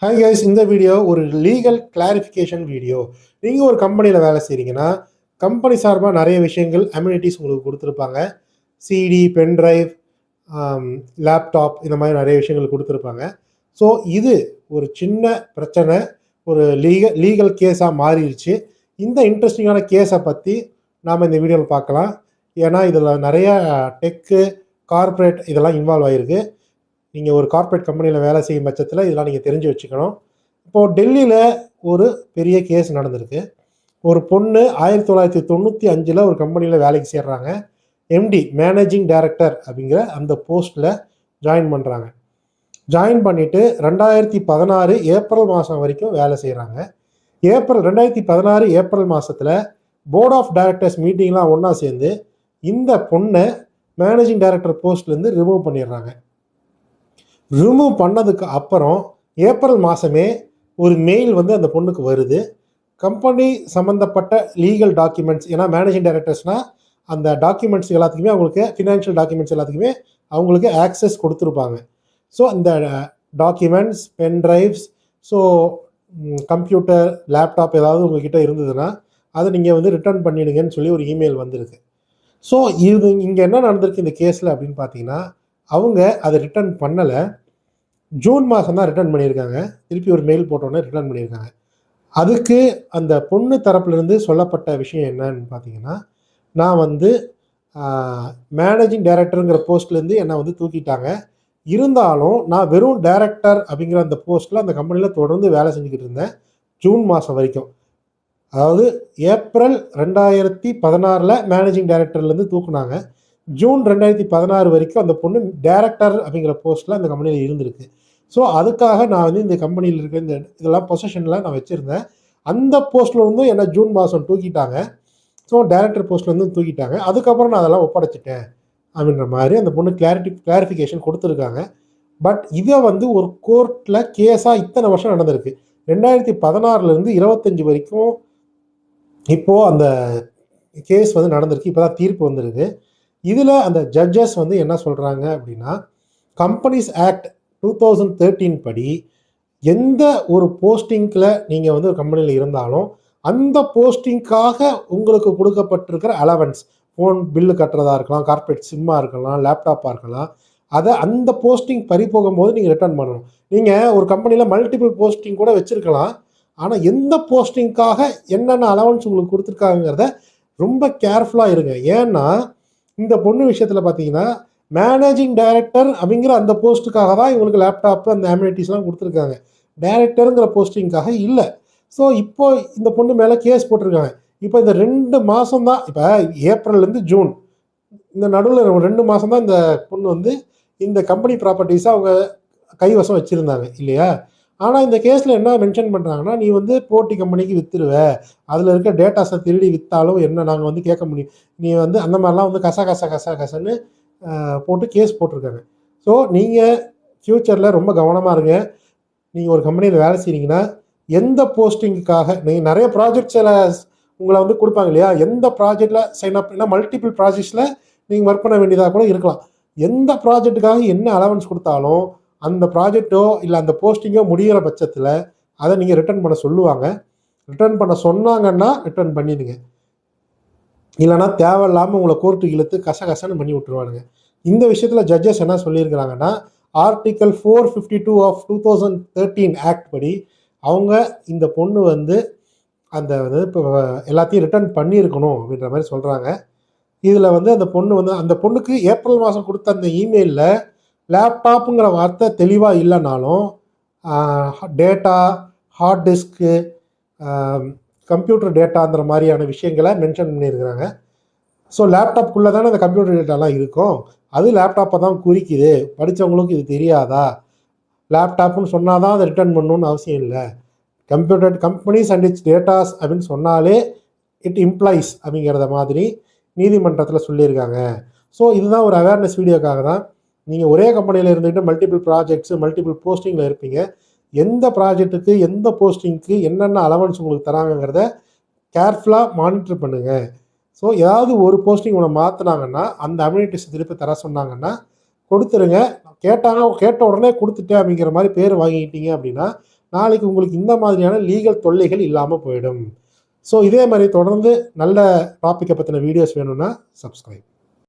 Hi guys, இந்த video ஒரு legal clarification video. நீங்கள் ஒரு கம்பெனியில் வேலை செய்கிறீங்கன்னா கம்பெனி சார்பாக நிறைய விஷயங்கள் அம்யூனிட்டிஸ் உங்களுக்கு கொடுத்துருப்பாங்க. சிடி, பென்ட்ரைவ், லேப்டாப், இந்த மாதிரி நிறைய விஷயங்கள் கொடுத்துருப்பாங்க. ஸோ இது ஒரு சின்ன பிரச்சனை, ஒரு லீகல் கேஸாக மாறிடுச்சு. இந்த இன்ட்ரெஸ்டிங்கான கேஸை பற்றி நாம் இந்த வீடியோவில் பார்க்கலாம். ஏன்னா இதில் நிறைய டெக்கு, கார்ப்பரேட் இதெல்லாம் இன்வால்வ் ஆகிருக்கு. நீங்கள் ஒரு கார்ப்பரேட் கம்பெனியில் வேலை செய்யும் பட்சத்தில் இதெல்லாம் நீங்கள் தெரிஞ்சு வச்சுக்கணும். இப்போது டெல்லியில் ஒரு பெரிய கேஸ் நடந்திருக்கு. ஒரு பொண்ணு 1995 ஒரு கம்பெனியில் வேலைக்கு சேர்றாங்க. எம்டி, மேனேஜிங் டைரக்டர் அப்படிங்கிற அந்த போஸ்ட்டில் ஜாயின் பண்ணுறாங்க. ஜாயின் பண்ணிவிட்டு 2016 ஏப்ரல் மாதம் வரைக்கும் வேலை செய்கிறாங்க. 2016 ஏப்ரல் மாதத்தில் போர்ட் ஆஃப் டைரக்டர்ஸ் மீட்டிங்லாம் ஒன்றா சேர்ந்து இந்த பொண்ணை மேனேஜிங் டைரக்டர் போஸ்ட்லேருந்து ரிமூவ் பண்ணிடுறாங்க. ரிமூவ் பண்ணதுக்கு அப்புறம் ஏப்ரல் மாதமே ஒரு மெயில் வந்து அந்த பொண்ணுக்கு வருது. கம்பெனி சம்மந்தப்பட்ட லீகல் டாக்குமெண்ட்ஸ், ஏன்னா மேனேஜிங் டைரக்டர்ஸ்னால் அந்த டாக்குமெண்ட்ஸ் எல்லாத்துக்குமே அவங்களுக்கு, ஃபினான்ஷியல் டாக்குமெண்ட்ஸ் எல்லாத்துக்குமே அவங்களுக்கு ஆக்சஸ் கொடுத்துருப்பாங்க. ஸோ அந்த documents, pen drives, so computer, laptop ஏதாவது உங்ககிட்ட இருந்ததுன்னா அதை நீங்கள் வந்து ரிட்டர்ன் பண்ணிடுங்கன்னு சொல்லி ஒரு இமெயில் வந்திருக்கு. ஸோ இது இங்கே என்ன நடந்திருக்கு இந்த கேஸில் அப்படின்னு பார்த்தீங்கன்னா, அவங்க அதை ரிட்டர்ன் பண்ணலை. ஜூன் மாதம் தான் ரிட்டர்ன் பண்ணியிருக்காங்க. திருப்பி ஒரு மெயில் போட்டோன்னே ரிட்டர்ன் பண்ணியிருக்காங்க. அதுக்கு அந்த பொண்ணு தரப்புலேருந்து சொல்லப்பட்ட விஷயம் என்னன்னு பார்த்தீங்கன்னா, நான் வந்து மேனேஜிங் டைரக்டருங்கிற போஸ்ட்லேருந்து என்னை வந்து தூக்கிட்டாங்க. இருந்தாலும் நான் வெறும் டைரக்டர் அப்படிங்கிற அந்த போஸ்ட்டில் அந்த கம்பெனியில் தொடர்ந்து வேலை செஞ்சுக்கிட்டு இருந்தேன் ஜூன் மாதம் வரைக்கும். அதாவது ஏப்ரல் 2016 மேனேஜிங் டைரக்டர்லேருந்து தூக்குனாங்க. ஜூன் 2016 வரைக்கும் அந்த பொண்ணு டைரக்டர் அப்படிங்கிற போஸ்ட்டில் அந்த கம்பெனியில் இருந்திருக்கு. ஸோ அதுக்காக நான் வந்து இந்த கம்பெனியில் இருக்க இந்த இதெல்லாம் பொசிஷனில் நான் வச்சுருந்தேன். அந்த போஸ்ட்டில் இருந்தும் என்னை ஜூன் மாதம் தூக்கிட்டாங்க. ஸோ டைரக்டர் போஸ்ட்லேருந்து தூக்கிட்டாங்க. அதுக்கப்புறம் நான் அதெல்லாம் ஒப்படைச்சிட்டேன் அப்படின்ற மாதிரி அந்த பொண்ணு கிளாரிஃபிகேஷன் கொடுத்துருக்காங்க. பட் இதை வந்து ஒரு கோர்ட்டில் கேஸாக இத்தனை வருஷம் நடந்திருக்கு. 2016 25 வரைக்கும் இப்போது அந்த கேஸ் வந்து நடந்திருக்கு. இப்போ தான் தீர்ப்பு வந்திருக்கு. இதில் அந்த ஜட்ஜஸ் வந்து என்ன சொல்கிறாங்க அப்படின்னா, கம்பெனிஸ் ஆக்ட் 2013 படி எந்த ஒரு போஸ்டிங்கில் நீங்கள் வந்து ஒரு கம்பெனியில் இருந்தாலும் அந்த போஸ்டிங்காக உங்களுக்கு கொடுக்கப்பட்டிருக்கிற அலவன்ஸ், ஃபோன் பில்லு கட்டுறதா இருக்கலாம், கார்ப்பரேட் சிம்மாக இருக்கலாம், லேப்டாப்பாக இருக்கலாம், அதை அந்த போஸ்டிங் பறி போகும்போது நீங்கள் ரிட்டர்ன் பண்ணணும். நீங்கள் ஒரு கம்பெனியில் மல்டிபிள் போஸ்டிங் கூட வச்சுருக்கலாம். ஆனால் எந்த போஸ்டிங்காக என்னென்ன அலவன்ஸ் உங்களுக்கு கொடுத்துருக்காங்கிறத ரொம்ப கேர்ஃபுல்லாக இருங்க. ஏன்னா இந்த பொண்ணு விஷயத்தில் பார்த்தீங்கன்னா, மேனேஜிங் டைரக்டர் அப்படிங்கிற அந்த போஸ்ட்டுக்காக தான் இவங்களுக்கு லேப்டாப்பு, அந்த அம்யூனிட்டிஸ்லாம் கொடுத்துருக்காங்க. டைரக்டருங்கிற போஸ்டிங்காக இல்லை. ஸோ இப்போ இந்த பொண்ணு மேலே கேஸ் போட்டிருக்காங்க. இப்போ இந்த 2 மாதம் தான், இப்போ ஏப்ரல்லேருந்து ஜூன், இந்த நடுவில் 2 மாதம் தான் இந்த பொண்ணு வந்து இந்த கம்பெனி ப்ராப்பர்ட்டிஸை அவங்க கைவசம் வச்சுருந்தாங்க இல்லையா? ஆனால் இந்த கேஸில் என்ன மென்ஷன் பண்ணுறாங்கன்னா, நீ வந்து போட்டி கம்பெனிக்கு விற்றுருவ, அதில் இருக்க டேட்டாஸை திருடி விற்றாலும் என்ன நாங்கள் வந்து கேட்க முடியும், நீ வந்து அந்த மாதிரிலாம் வந்து கசன்னு போட்டு கேஸ் போட்டிருக்காங்க. ஸோ நீங்கள் ஃப்யூச்சரில் ரொம்ப கவனமாக இருங்க. நீங்கள் ஒரு கம்பெனியில் வேலை செய்கிறீங்கன்னா எந்த போஸ்டிங்குக்காக, நீங்கள் நிறைய ப்ராஜெக்ட்ஸில் உங்களை வந்து கொடுப்பாங்க இல்லையா, எந்த ப்ராஜெக்டில் சைன் அப், ஏன்னா மல்டிபிள் ப்ராஜெக்ட்ஸில் நீங்கள் ஒர்க் பண்ண வேண்டியதாக கூட இருக்கலாம். எந்த ப்ராஜெக்ட்டுக்காக என்ன அலவன்ஸ் கொடுத்தாலும் அந்த ப்ராஜெக்டோ இல்லை அந்த போஸ்டிங்கோ முடிகிற பட்சத்தில் அதை நீங்கள் ரிட்டர்ன் பண்ண சொல்லுவாங்க. ரிட்டர்ன் பண்ண சொன்னாங்கன்னா ரிட்டர்ன் பண்ணிடுங்க. இல்லைனா தேவையில்லாமல் உங்களை கோர்ட்டுக்கு இழுத்து கசன்னு பண்ணி விட்டுருவானுங்க. இந்த விஷயத்தில் ஜட்ஜஸ் என்ன சொல்லியிருக்கிறாங்கன்னா, ஆர்டிக்கல் 452 ஆஃப் 2013 ஆக்ட் படி அவங்க இந்த பொண்ணு வந்து அந்த வந்து இப்போ எல்லாத்தையும் ரிட்டர்ன் பண்ணியிருக்கணும் அப்படின்ற மாதிரி சொல்கிறாங்க. இதில் வந்து அந்த பொண்ணு வந்து, அந்த பொண்ணுக்கு ஏப்ரல் மாதம் கொடுத்த அந்த இமெயிலில் லேப்டாப்புங்கிற வார்த்தை தெளிவாக இல்லைனாலும் டேட்டா, ஹார்ட் டிஸ்க்கு, கம்ப்யூட்டர் டேட்டாங்கிற மாதிரியான விஷயங்களை மென்ஷன் பண்ணியிருக்கிறாங்க. ஸோ லேப்டாப்புக்குள்ளே தானே அந்த கம்ப்யூட்டர் டேட்டாலாம் இருக்கும், அது லேப்டாப்பை தான் குறிக்குது. படித்தவங்களுக்கு இது தெரியாதா? லேப்டாப்புன்னு சொன்னால் தான் அதை ரிட்டர்ன் பண்ணணுன்னு அவசியம் இல்லை. Computer companies and it's datas அப்படின்னு சொன்னாலே இட் இம்ப்ளைஸ் அப்படிங்கிறத மாதிரி நீதிமன்றத்தில் சொல்லியிருக்காங்க. ஸோ இதுதான் ஒரு அவேர்னஸ் வீடியோக்காக தான். நீங்கள் ஒரே கம்பெனியில் இருந்துக்கிட்டு மல்டிபிள் ப்ராஜெக்ட்ஸு, மல்டிபிள் போஸ்டிங்கில் இருப்பீங்க. எந்த ப்ராஜெக்ட்டுக்கு எந்த போஸ்டிங்க்கு என்னென்ன அலவன்ஸ் உங்களுக்கு தராங்கிறத கேர்ஃபுல்லாக மானிட்டர் பண்ணுங்கள். ஸோ ஏதாவது ஒரு போஸ்டிங் உங்களை மாற்றினாங்கன்னா, அந்த அம்யூனிட்டிஸ் திருப்பி தர சொன்னாங்கன்னா கொடுத்துருங்க. கேட்ட உடனே கொடுத்துட்டேன் அப்படிங்கிற மாதிரி பேர் வாங்கிக்கிட்டீங்க அப்படின்னா நாளைக்கு உங்களுக்கு இந்த மாதிரியான லீகல் தொல்லைகள் இல்லாமல் போயிடும். ஸோ இதே மாதிரி தொடர்ந்து நல்ல டாப்பிக்கை பற்றின வீடியோஸ் வேணும்னா சப்ஸ்கிரைப்.